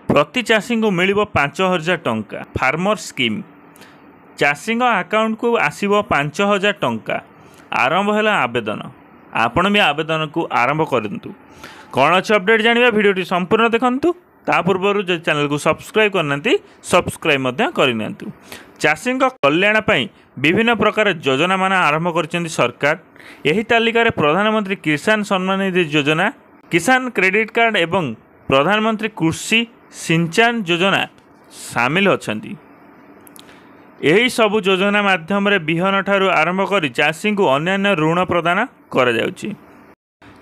प्रति चाषी को मिल 5,000 टंका फार्मर स्कीम चाषी अकाउंट को आसव 5,000 टंका। आरंभ है आवेदन। आपण भी आवेदन को आरंभ करूँ। कौन अच्छे अपडेट जाना भिडियोटी संपूर्ण देखूँ। ता पूर्व जो चैनल को सब्सक्राइब करना सब्सक्राइब करनी। चाषी कल्याण विभिन्न प्रकार योजना मान आरंभ कर सरकार। यही तालिकार प्रधानमंत्री किसान सम्मान निधि योजना, किसान क्रेडिट कार्ड एवं प्रधानमंत्री कृषि सिंचाई योजना सामिल अछंती। यही सबु योजना माध्यम रे बिहन ठारू आरंभ कर चाषी को अन्य ऋण प्रदान करा जाउची।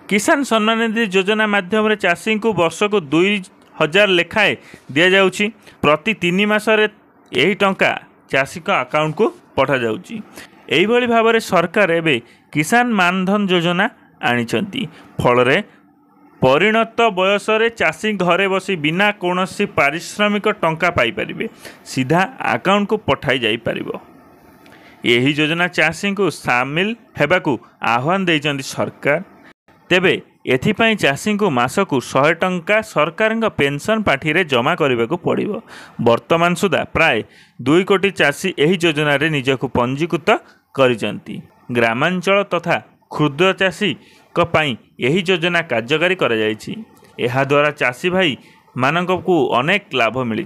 किसान सम्मान निधि योजना माध्यम रे चाषी को वर्ष को 2,000 लेखाएं दि जाउची। प्रति 3 मासरे यही टंका चाषी का अकाउंट को पठा जाउची। एही भली भाबरे सरकार एबे किसान मानधन योजना आनिछंती। फल परिणत बयस चाषी घरे बसी बिना कौनसी पारिश्रमिक टंका पाई परिबे, सीधा अकाउंट को पठाई जाई परिबो। यही योजना चाषी को सामिल हेबाकू आह्वान देइचंती सरकार। तेबे एथिपाई चाषी को मासकू 100 टंका सरकार पेंशन पाठी रे जमा करने को पड़िबो। वर्तमान सुधा प्राय 2 कोटी चाषी यही योजना रे निजकू पंजीकृत करिसंती। ग्रामांचल तथा क्षुद्र चाषी पई यही योजना कार्यकारी करा जायछि। एहा द्वारा चाषी भाई मानक को अनेक लाभ मिली।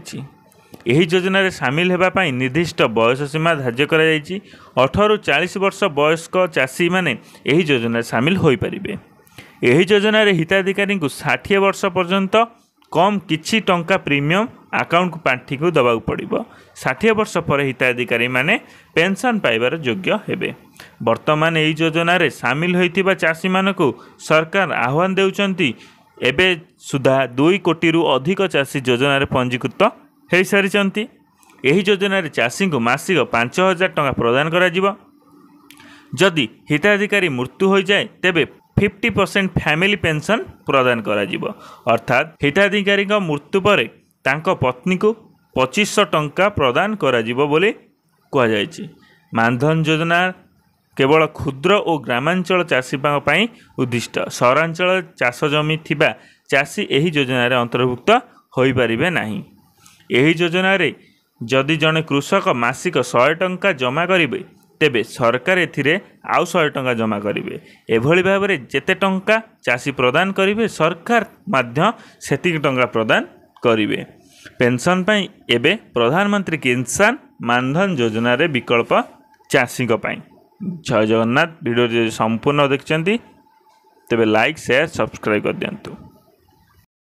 यही योजना रे सामिल हेबा पई निर्दिष्ट बयस सीमा धार्य करा जायछि। 18 ରୁ 40 वर्ष वयस्क चाषी माने यही योजना सामिल होई परिबे। यही योजना रे हिताधिकारी को 60 वर्ष पर्यंत कम किछि टंका प्रीमियम अकाउंट को पाठी को दबाक पड़िबो। 60 वर्ष पर हिताधिकारी माने पेंशन पाइबार योग्य हेबे। वर्तमान यही योजना रे सामिल होइतिबा चाषी मानकू सरकार आह्वान देउचंती। एबे सुधा 2 कोटी रु अधिक चाषी योजना रे पंजीकृत हेइ सारिचंती। यही योजना रे चाषी को मासिक 5,000 टंका प्रदान करा जिवो। जदि हिताधिकारी मृत्यु हो जाए तेबे 50% फैमिली पेंशन प्रदान करा जिवो। अर्थात हिताधिकारी मृत्यु पर तांको पत्नी को 2500 टंका प्रदान करा जिवो बोली कहा जायछि। मानधन योजना केवल क्षुद्र और ग्रामांचल चाषी पाई उद्दिष्ट। सहरांचल चाष जमी थिबा चाषी यही योजना रे अंतर्भुक्त होई परिबे नाही। यही योजना रे जदि जने कृषक मासिक 100 टंका जमा करिवे तेबे सरकार एथिरे आउ 100 टंका जमा करिवे। एभली भाबरे जेते टंका चाषी प्रदान करिवे सरकार माध्य सेतिक टंका प्रदान करिवे। पेंशन पई एबे प्रधानमंत्री किसान मानधन योजना रे विकल्प चाषी पई। जय जगन्नाथ। वीडियो संपूर्ण देखचंती तेबे लाइक शेयर सब्सक्राइब कर दियंतु।